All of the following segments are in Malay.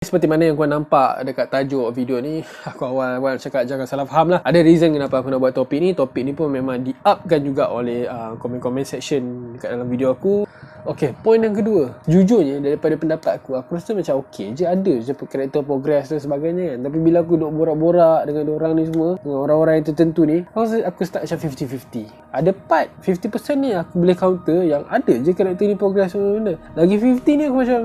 Seperti mana yang korang nampak dekat tajuk video ni, aku awal-awal cakap jangan salah faham lah. Ada reason kenapa aku nak buat topik ni. Topik ni pun memang di-upkan juga oleh komen-komen section dekat dalam video aku. Okay, poin yang kedua, jujurnya daripada pendapat aku rasa macam okay je, ada je karakter progress dan sebagainya kan. Tapi bila aku duk borak-borak dengan orang ni semua, dengan orang-orang yang tertentu ni, aku start macam 50-50. Ada part 50% ni aku boleh counter yang ada je karakter ni progress benda. Lagi 50 ni aku macam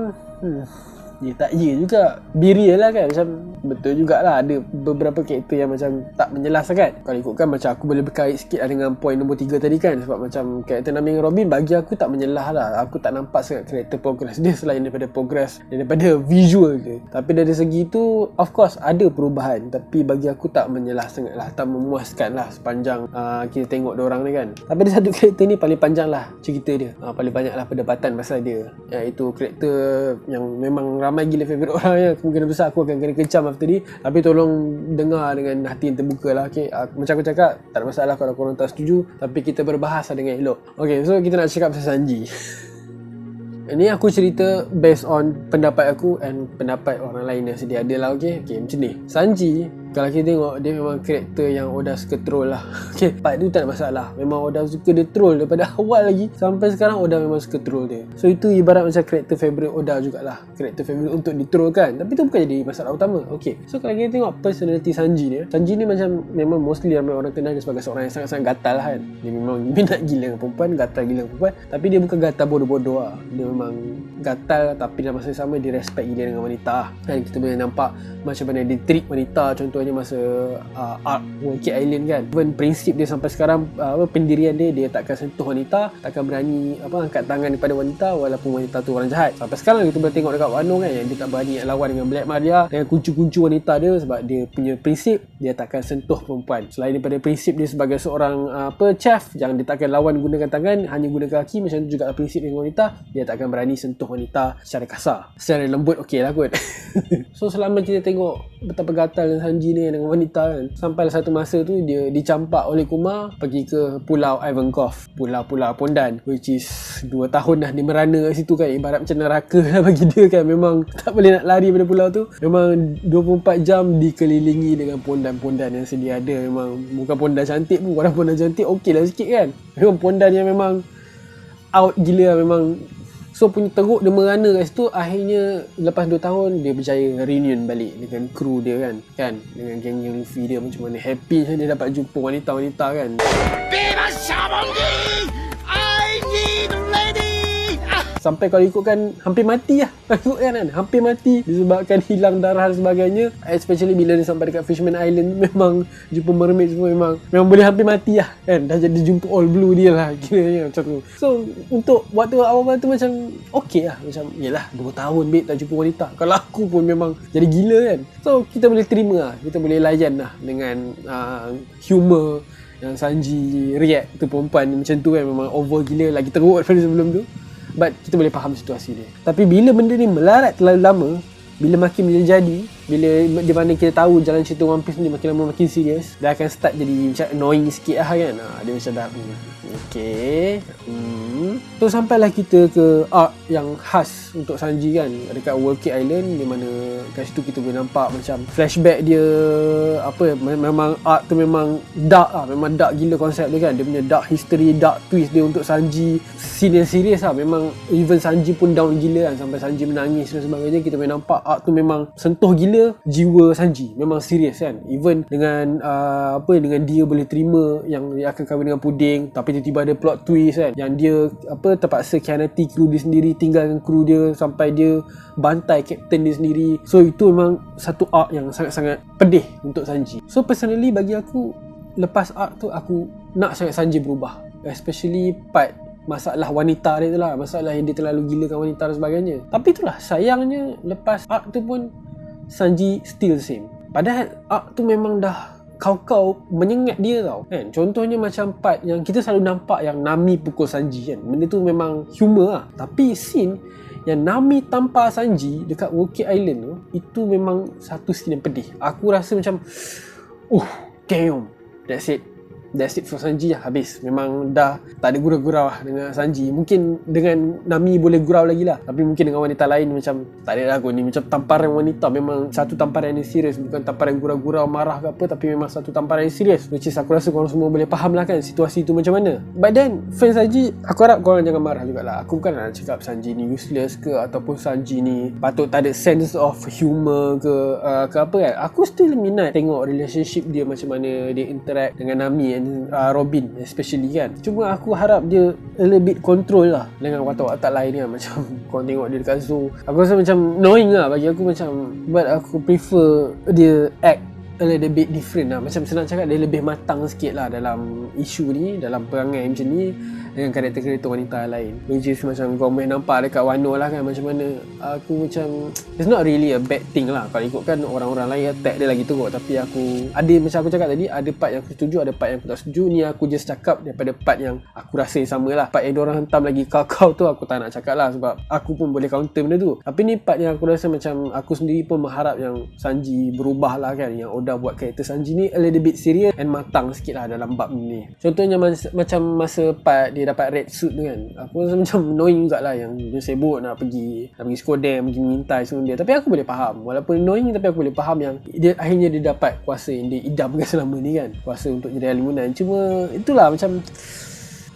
ya tak ya juga, be real lah kan. Macam betul jugalah ada beberapa karakter yang macam tak menjelas kan. Kalau ikutkan macam aku boleh berkait sikit lah dengan poin nombor 3 tadi kan. Sebab macam karakter Nami dengan Robin bagi aku tak menjelas lah. Aku tak nampak sangat karakter progress dia selain daripada progress daripada visual dia. Tapi dari segi tu of course ada perubahan, tapi bagi aku tak menjelas sangat lah, tak memuaskan lah sepanjang kita tengok diorang ni kan. Tapi ada satu karakter ni paling panjang lah cerita dia, paling banyak lah perdebatan pasal dia, iaitu karakter yang memang ramai gila favourite orang ya. Kemungkinan besar aku akan kena kecam after ni, tapi tolong dengar dengan hati yang terbuka lah. Okay, macam aku cakap, tak ada masalah kalau korang tak setuju, tapi kita berbahas dengan elok. Okay, so kita nak cakap pasal Sanji. Ini aku cerita based on pendapat aku and pendapat orang lain yang sedia ada lah. Okay, macam ni. Sanji, kalau kita tengok, dia memang karakter yang Oda suka troll lah. Okay, part tu tak ada masalah. Memang Oda suka dia troll daripada awal lagi sampai sekarang. Oda memang suka troll dia. So itu ibarat macam karakter favourite Oda jugalah. Karakter favourite untuk ditroll kan. Tapi tu bukan jadi masalah utama. Okay, so kalau kita tengok personality Sanji ni, Sanji ni macam memang mostly ramai orang kenal dia sebagai seorang yang sangat-sangat gatal lah kan. Dia memang minat gila dengan perempuan, gatal gila dengan perempuan. Tapi dia bukan gatal bodoh-bodoh lah. Dia memang gatal tapi dalam masa sama dia respect gila dengan wanita. Dan kita boleh nampak macam mana dia treat wanita. Contohnya masa arc Wall-Kit Island kan. Even prinsip dia sampai sekarang, pendirian dia takkan sentuh wanita, takkan berani angkat tangan kepada wanita walaupun wanita tu orang jahat. Sampai sekarang kita boleh tengok dekat Wano kan, yang dia tak berani lawan dengan Black Maria, dengan kuncu-kuncu wanita dia, sebab dia punya prinsip dia takkan sentuh perempuan. Selain daripada prinsip dia sebagai seorang chef, yang dia takkan lawan gunakan tangan, hanya gunakan kaki. Macam tu juga prinsip dengan wanita, dia takkan berani sentuh wanita secara kasar. Secara lembut okey lah kot. So selama kita tengok betapa gatal Sanji ni dengan wanita kan, sampai satu masa tu dia dicampak oleh Kuma pergi ke Pulau Ivankov, Pulau Pondan, which is 2 tahun dah dia merana kat situ kan. Ibarat macam neraka lah bagi dia kan. Memang tak boleh nak lari pada pulau tu. Memang 24 jam dikelilingi dengan pondan-pondan yang sedia ada. Memang bukan pondan cantik pun. Orang pondan cantik okey lah sikit kan. Memang pondan yang memang out gila lah memang. So punya teruk dia merana kat situ. Akhirnya lepas 2 tahun dia berjaya reunion balik dengan kru dia kan dengan geng-geng Luffy dia. Macam mana happy dia dapat jumpa wanita-wanita kan. Sampai kalau ikutkan hampir mati lah. Ikutkan kan hampir mati disebabkan hilang darah dan sebagainya. Especially bila dia sampai dekat Fishman Island, memang jumpa mermaid semua, memang boleh hampir mati lah kan. Dah jadi jumpa all blue dia lah kiranya macam tu. So untuk waktu awal-awal tu macam okey lah. Macam yelah 2 tahun babe tak jumpa wanita. Kalau aku pun memang jadi gila kan. So kita boleh terima lah, kita boleh layan lah dengan humor yang Sanji react tu perempuan macam tu kan. Memang over gila, lagi teruk daripada sebelum tu. But kita boleh faham situasi dia. Tapi bila benda ni melarat terlalu lama, bila makin menjadi, bila di mana kita tahu jalan cerita One Piece ni makin lama makin serius, dia akan start jadi macam annoying sikit lah kan. Dia macam dah okay. So sampailah kita ke arc yang khas untuk Sanji kan, dekat Wall-Kit Island, di mana kat situ kita boleh nampak macam flashback dia. Memang arc tu memang dark lah. Memang dark gila konsep dia kan. Dia punya dark history, dark twist dia untuk Sanji. Scene yang serius lah. Memang even Sanji pun down gila kan, sampai Sanji menangis dan sebagainya. Kita boleh nampak arc tu memang sentuh gila jiwa Sanji. Memang serius kan. Even dengan dengan dia boleh terima yang dia akan kahwin dengan Puding, tapi tiba-tiba ada plot twist kan, yang dia terpaksa khianati kru dia sendiri, tinggalkan kru dia sampai dia bantai kapten dia sendiri. So itu memang satu arc yang sangat-sangat pedih untuk Sanji. So personally bagi aku, lepas arc tu aku nak sangat Sanji berubah, especially part masalah wanita dia tu lah. Masalah yang dia terlalu gilakan wanita dan sebagainya. Tapi itulah sayangnya, lepas arc tu pun Sanji still same. Padahal arc tu memang dah kau menyengat dia tau kan. Contohnya macam part yang kita selalu nampak yang Nami pukul Sanji kan. Benda tu memang humor lah. Tapi scene yang Nami tampar Sanji dekat Wall-Kit Island tu, itu memang satu scene yang pedih. Aku rasa macam damn, that's it. that's it for Sanji lah, habis. Memang dah tak ada gurau-gurau lah dengan Sanji. Mungkin dengan Nami boleh gurau lagi lah, tapi mungkin dengan wanita lain macam tak ada lah kot ni. Macam tamparan wanita memang satu tamparan yang serius, bukan tamparan gurau-gurau marah ke apa, tapi memang satu tamparan yang serius, which is aku rasa korang semua boleh faham lah kan situasi tu macam mana. But then fans Sanji, aku harap korang jangan marah jugalah. Aku bukan nak cakap Sanji ni useless ke, ataupun Sanji ni patut tak ada sense of humor ke apa kan. Aku still minat tengok relationship dia, macam mana dia interact dengan Nami and Robin especially kan. Cuma aku harap dia a little bit control lah dengan watak-watak lain kan. Macam kau tengok dia dekat zoo, aku rasa macam annoying lah bagi aku, macam but aku prefer dia act a little bit different lah. Macam senang cakap, dia lebih matang sikit lah dalam isu ni, dalam perangai macam ni, dengan karakter-karakter wanita lain. Which is macam kau boleh nampak dekat Wano lah kan, macam mana aku macam, it's not really a bad thing lah kalau ikutkan orang-orang lain attack dia lagi teruk. Tapi aku ada, macam aku cakap tadi, ada part yang aku setuju, ada part yang aku tak setuju. Ni aku just cakap daripada part yang aku rasa sama lah. Part yang diorang hentam lagi kakao tu aku tak nak cakap lah, sebab aku pun boleh counter benda tu. Tapi ni part yang aku rasa macam aku sendiri pun mengharap yang Sanji berubah lah kan, yang Oda buat karakter Sanji ni a little bit serious and matang sikit lah dalam bab ni. Contohnya macam masa part dia dapat red suit tu kan, aku rasa macam annoying jugalah yang dia sibuk nak pergi Skodem, pergi mengintai semua dia. Tapi aku boleh faham, walaupun annoying, tapi aku boleh faham yang dia akhirnya dia dapat kuasa yang dia idamkan selama ni kan, kuasa untuk jadi alimunan. Cuma itulah macam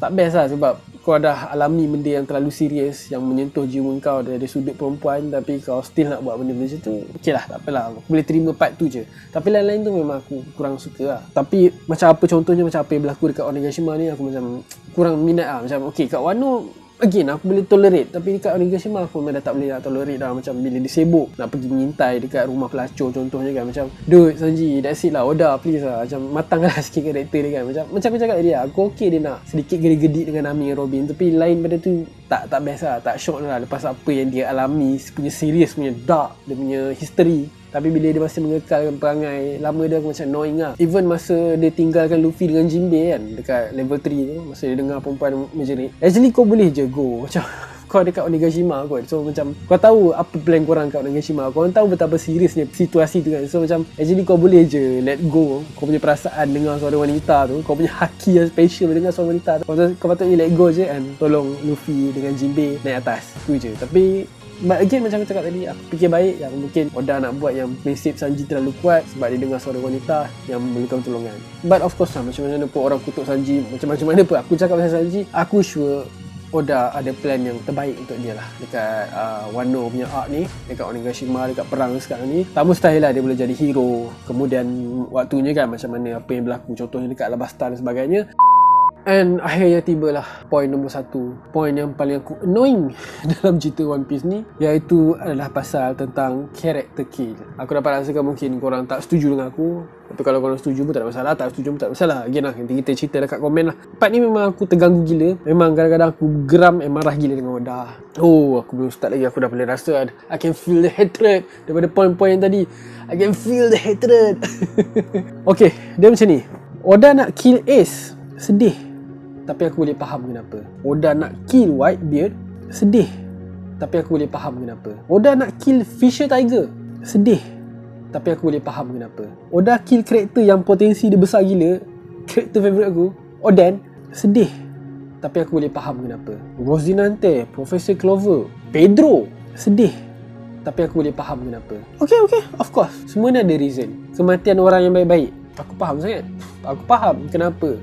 tak best lah, sebab kau dah alami benda yang terlalu serius, yang menyentuh jiwa kau dari sudut perempuan, tapi kau still nak buat benda macam tu. Okey lah, tak apalah, aku boleh terima part tu je. Tapi lain-lain tu memang aku kurang suka lah. Tapi macam apa contohnya, macam apa yang berlaku dekat Onigashima ni, aku macam kurang minat lah. Macam okey, kat Wano again aku boleh tolerate, tapi dekat Onigashima aku memang dah tak boleh nak tolerate dah. Macam bila dia sibuk nak pergi mengintai dekat rumah pelacur contohnya kan, macam dude Sanji, that's it lah, Oda please lah, macam matang lah sikit karakter dia kan. Macam aku cakap tadi lah, aku okey dia nak sedikit gedik-gedik dengan Nami dan Robin, tapi lain pada tu tak best lah, tak shock lah lepas apa yang dia alami, punya serius, punya dark, dia punya history. Tapi bila dia masih mengekalkan perangai lama dia, aku macam annoying lah. Even masa dia tinggalkan Luffy dengan Jinbei kan dekat level 3 tu, masa dia dengar perempuan menjerit, actually kau boleh je go, macam kau dekat Onigashima kot. So macam kau tahu apa plan korang kat Onigashima, korang tahu betapa seriusnya situasi tu kan. So macam actually kau boleh je let go kau punya perasaan dengar suara wanita tu, kau punya haki yang special dengar suara wanita tu. Kau patutnya let go je and tolong Luffy dengan Jinbei naik atas, tu je. Tapi but again, macam aku cakap tadi, aku fikir baik yang mungkin Oda nak buat yang prinsip Sanji terlalu kuat sebab dia dengar suara wanita yang memerlukan pertolongan. But of course lah, macam mana pun orang kutuk Sanji, macam mana pun aku cakap pasal Sanji, aku sure Oda ada plan yang terbaik untuk dia lah dekat Wano punya arc ni, dekat Onigashima, dekat perang sekarang ni. Tak mustahil lah dia boleh jadi hero kemudian waktunya kan, macam mana apa yang berlaku contohnya dekat Alabasta dan sebagainya. And akhirnya tibalah poin nombor 1, poin yang paling aku annoying dalam cerita One Piece ni, iaitu adalah pasal tentang character kill. Aku dapat rasakan mungkin korang tak setuju dengan aku, tapi kalau korang setuju pun tak ada masalah, tak setuju pun tak ada masalah. Again lah, nanti kita cerita dekat komen lah. Part ni memang aku terganggu gila, memang kadang-kadang aku geram and marah gila dengan Oda. Oh, aku belum start lagi, aku dah boleh rasa I can feel the hatred daripada poin-poin yang tadi. I can feel the hatred. Okay, dia macam ni, Oda nak kill Ace, sedih, tapi aku boleh faham kenapa. Oda nak kill Whitebeard, sedih, tapi aku boleh faham kenapa. Oda nak kill Fisher Tiger, sedih, tapi aku boleh faham kenapa. Oda kill karakter yang potensi dia besar gila, karakter favourite aku, Oden, sedih, tapi aku boleh faham kenapa. Rosinante, Professor Clover, Pedro, sedih, tapi aku boleh faham kenapa. Okay, of course, semua ni ada reason. Kematian orang yang baik-baik, aku faham sangat. Aku faham kenapa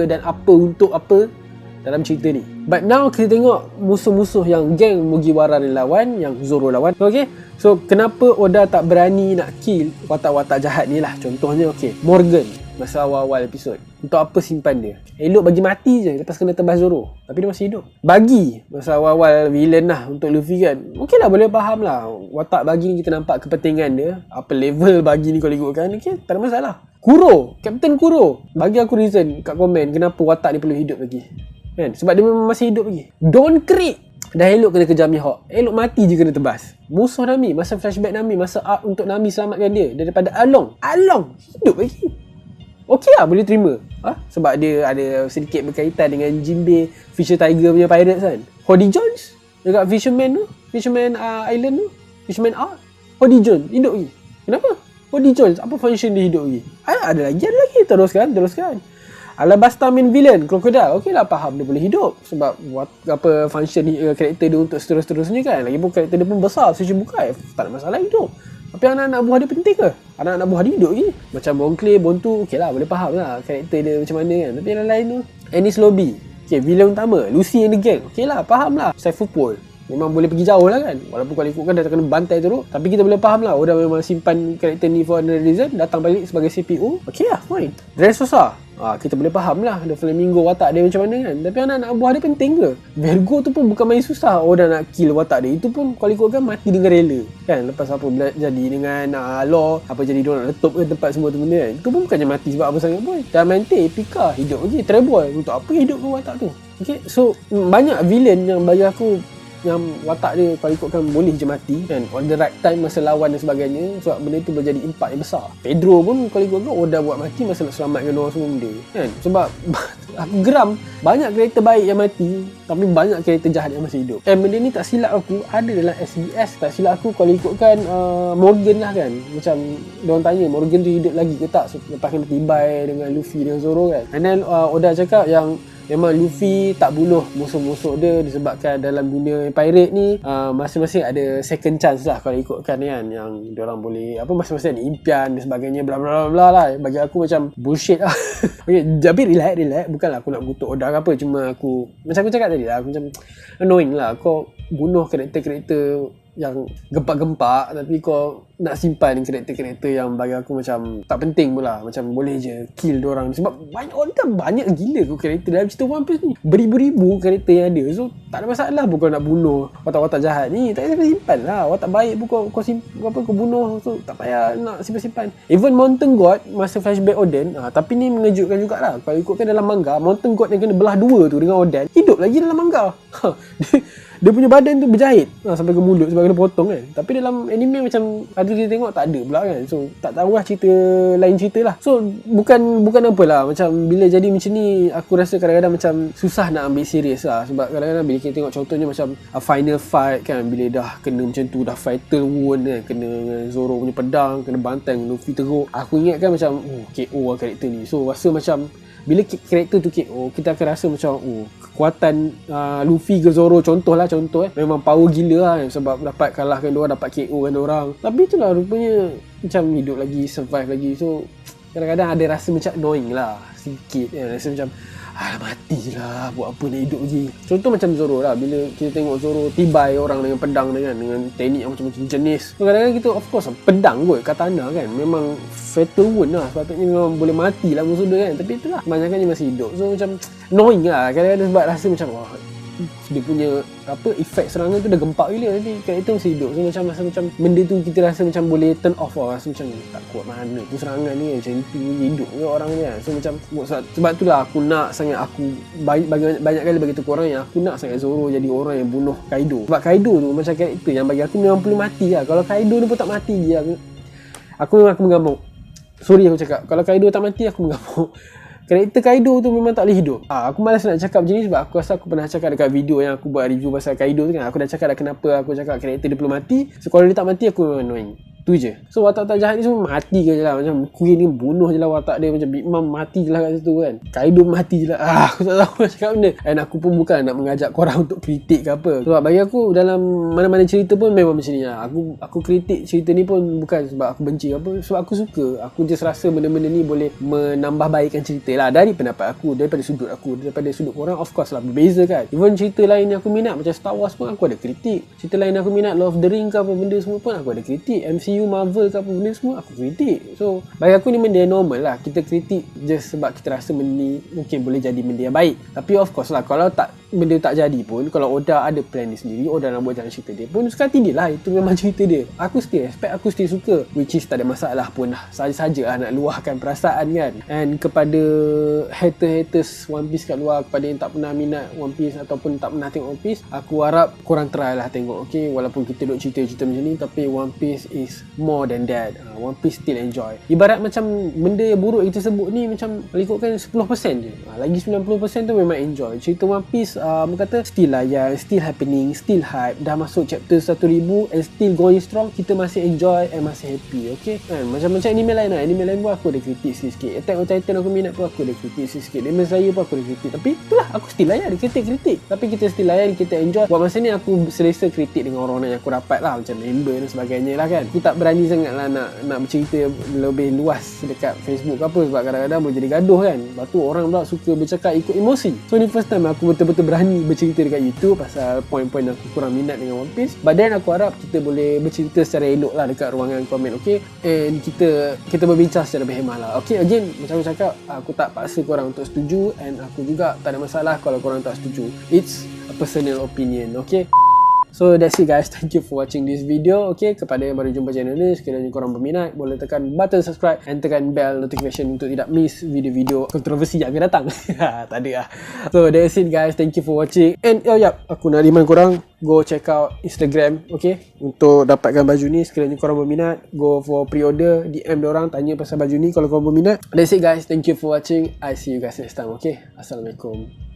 dan apa untuk apa dalam cerita ni. But now kita tengok musuh-musuh yang geng Mugiwara ni lawan, yang Zoro lawan. Okay, so kenapa Oda tak berani nak kill watak-watak jahat ni lah. Contohnya Morgan masa awal-awal episod, untuk apa simpan dia? Elok bagi mati je lepas kena tebas Zoro, tapi dia masih hidup. Bagi masa awal-awal villain lah untuk Luffy kan, okay lah, boleh faham lah. Watak bagi ni kita nampak kepentingan dia, apa level bagi ni kalau ikutkan, okay, tak ada masalah. Kuro, Captain Kuro, bagi aku reason kat komen kenapa watak ni perlu hidup lagi kan, sebab dia memang masih hidup lagi. Don Krieg dah elok kena kejar Mihawk, elok mati je kena tebas. Musuh Nami, masa flashback Nami, masa arc untuk Nami selamatkan dia daripada Along hidup lagi. Okey lah, boleh terima. Sebab dia ada sedikit berkaitan dengan Jinbei, Fisher Tiger punya pirates kan. Hody Jones dekat Fisherman Island tu, Fisherman Hody Jones hidup lagi. Kenapa? Hody Jones, apa function dia hidup lagi? Ada lagi. teruskan. Alabasta main villain Crocodile, okey lah, faham dia boleh hidup sebab apa function karakter dia untuk seterusnya kan. Lagipun karakter dia pun besar, Sushi Bukai tak ada masalah hidup. Tapi anak-anak buah dia penting ke? Anak-anak buah dia hidup je. Macam Bonclay, Bontu, okey lah, boleh faham lah karakter dia macam mana kan. Tapi yang lain tu, Ennis Lobby, okey, villain utama, Lucy and the gang, okey lah, faham lah. Saiful Paul memang boleh pergi jauh lah kan. Walaupun kalau ikutkan dah kena bantai teruk, tapi kita boleh faham lah, Oda memang simpan karakter ni for another reason, datang balik sebagai CPU, okey lah, fine. Dressrosa, kita boleh faham lah The Flamingo watak dia macam mana kan. Tapi anak-anak buah dia penting ke? Virgo tu pun bukan main susah Oda nak kill watak dia. Itu pun kalau ikutkan mati dengan rela kan. Lepas apa jadi dengan Law, apa jadi dia nak letup ke tempat semua tu benda kan. Itu pun bukannya mati sebab apa sangat pun. Diamante, Pika hidup lagi. Treboy, untuk apa hidup ke watak tu? Okay, so banyak villain yang bagi aku yang watak dia kalau ikutkan boleh je mati kan, on the right time masa lawan dan sebagainya, sebab benda tu boleh jadi impak yang besar. Pedro pun kalau ikutkan Oda buat mati masa nak selamatkan orang semua benda kan. Sebab aku geram banyak karakter baik yang mati, tapi banyak karakter jahat yang masih hidup. Benda ni tak silap aku ada dalam SBS. Tak silap aku kalau ikutkan Morgan lah kan. Macam diorang tanya Morgan tu hidup lagi ke tak lepas kena tibai dengan Luffy dan Zoro kan. And then Oda cakap yang memang Luffy tak bunuh musuh-musuh dia disebabkan dalam dunia pirate ni masing-masing ada second chance lah kalau ikutkan kan, yang diorang boleh apa masing-masing ada impian dan sebagainya bla bla bla lah. Bagi aku macam bullshit lah. Okay, tapi relax, bukanlah aku nak kutuk Oda ke apa, cuma aku macam aku cakap tadi lah, aku macam annoying lah kau bunuh karakter-karakter yang gempak-gempak tapi kau nak simpan karakter-karakter yang bagi aku macam tak penting pula. Macam boleh je kill diorang sebab banyak gila kau karakter dalam cerita One Piece ni, beribu-ribu karakter yang ada. So tak ada masalah pun kau nak bunuh watak-watak jahat ni, tak payah simpan lah. Watak baik pun kau bunuh, so tak payah nak simpan-simpan. Even Mountain God masa flashback Oden, tapi ni mengejutkan jugalah. Kalau ikutkan dalam manga, Mountain God yang kena belah dua tu dengan Oden hidup lagi dalam manga. Dia punya badan tu berjahit sampai ke mulut sebab kena potong kan. Tapi dalam anime macam ada kita tengok tak ada pula kan. So tak tahulah lain cerita lah. So bukan apalah, macam bila jadi macam ni aku rasa kadang-kadang macam susah nak ambil serius lah. Sebab kadang-kadang bila kita tengok contohnya macam final fight kan, bila dah kena macam tu, dah fatal wound kan, kena Zoro punya pedang, kena bantai Luffy teruk, aku ingat kan macam KO lah karakter ni. So rasa macam bila karakter tu KO, kita akan rasa macam kekuatan Luffy ke Zoro contoh memang power gila lah kan, sebab dapat kalahkan diorang, dapat KO kan diorang. Tapi itulah rupanya macam hidup lagi, survive lagi. So kadang-kadang ada rasa macam annoying lah sikit kan. Rasa macam mati je lah, buat apa nak hidup lagi. Contoh macam Zoro lah, bila kita tengok Zoro tibai orang dengan pedang dengan teknik yang macam-macam jenis. So kadang-kadang kita of course pedang kot, katana kan memang fatal wound lah, sepatutnya memang boleh mati lah musuh dia kan. Tapi itulah kebanyakannya masih hidup. So macam annoying lah kadang-kadang sebab rasa macam dia punya efek serangan tu dah gempak gila, tapi karakter masih hidup. So macam rasa macam benda tu kita rasa macam boleh turn off lah. Rasa macam tak kuat mana tu serangan ni, macam tu hidup ke orang ni kan. So macam sebab tu lah aku nak sangat, aku banyak kali bagi tu korang yang aku nak sangat Zoro jadi orang yang bunuh Kaido. Sebab Kaido tu macam karakter yang bagi aku memang perlu mati lah. Kalau Kaido ni pun tak mati je, aku mengamuk. Sorry aku cakap, kalau Kaido tak mati aku mengamuk. Karakter Kaido tu memang tak boleh hidup. Aku malas nak cakap macam ni sebab aku rasa aku pernah cakap dekat video yang aku buat review pasal Kaido tu kan. Aku dah cakap dah kenapa aku cakap karakter dia perlu mati. So kalau dia tak mati aku memang annoying. Tu je. So watak-watak jahat ni semua mati je lah. Macam Queen ni bunuh je lah watak dia. Macam Big Mom mati je lah kat situ kan. Kaido mati je lah. Aku tak tahu nak cakap benda. Dan aku pun bukan nak mengajak korang untuk kritik ke apa. Sebab bagi aku dalam mana-mana cerita pun memang macam ni lah. Aku kritik cerita ni pun bukan sebab aku benci apa. Sebab aku suka. Aku just rasa benda-benda ni boleh menambah baikkan cerita lah. Dari pendapat aku, daripada sudut aku, daripada sudut korang, of course lah berbeza kan. Even cerita lain yang aku minat macam Star Wars pun aku ada kritik. Cerita lain yang aku minat Lord of the Ring ke apa benda semua pun aku ada kritik. MCU, Marvel ke apa benda semua aku kritik. So bagi aku ni benda yang normal lah. Kita kritik just sebab kita rasa benda ni mungkin boleh jadi benda yang baik. Tapi of course lah, kalau benda tak jadi pun, kalau Oda ada plan dia sendiri, Oda nak buat jalan cerita dia pun, suka hati dia lah. Itu memang cerita dia. Aku still respect, aku still suka. Which is tak ada masalah pun lah. Saja-saja lah nak luahkan perasaan kan. And kepada haters One Piece kat luar, kepada yang tak pernah minat One Piece ataupun tak pernah tengok One Piece, aku harap korang try lah tengok. Okay, walaupun kita duk cerita-cerita macam ni, tapi One Piece is more than that. One Piece still enjoy. Ibarat macam benda buruk kita sebut ni macam ikutkan 10% je. Lagi 90% tu memang enjoy. Cerita One Piece kata still layan, still happening, still hype. Dah masuk chapter 1000 and still going strong. Kita masih enjoy and masih happy. Okay, macam anime lain lah. Anime lain pun aku ada kritik sikit. Attack on Titan aku minat pun aku ada kritik sikit. Demon Slayer pun aku ada kritik. Tapi itulah, aku still layan kritik. Tapi kita still layan, kita enjoy. Buat masa ni aku selesa kritik dengan orang-orang yang aku rapat lah, macam member dan sebagainya lah kan. Aku tak berani sangat lah nak bercerita lebih luas dekat Facebook apa, sebab kadang-kadang boleh jadi gaduh kan. Lepas tu orang pula suka bercakap ikut emosi. So ni first time aku betul-betul berani bercerita dekat YouTube pasal poin-poin aku kurang minat dengan One Piece. But then aku harap kita boleh bercerita secara elok lah dekat ruangan komen, okay? And kita berbincang secara berhemah lah. Okay, again macam aku cakap, aku tak paksa korang untuk setuju, and aku juga tak ada masalah kalau korang tak setuju. It's a personal opinion, okay? So that's it guys, thank you for watching this video. Okay, kepada yang baru jumpa channel ni, sekiranya korang berminat, boleh tekan button subscribe and tekan bell notification untuk tidak miss video-video kontroversi yang akan datang. Tak ada lah. So that's it guys, thank you for watching. And aku nak remind korang, go check out Instagram, okay, untuk dapatkan baju ni. Sekiranya korang berminat, go for pre-order, DM diorang, tanya pasal baju ni kalau korang berminat. That's it guys, thank you for watching. I see you guys next time, okay? Assalamualaikum.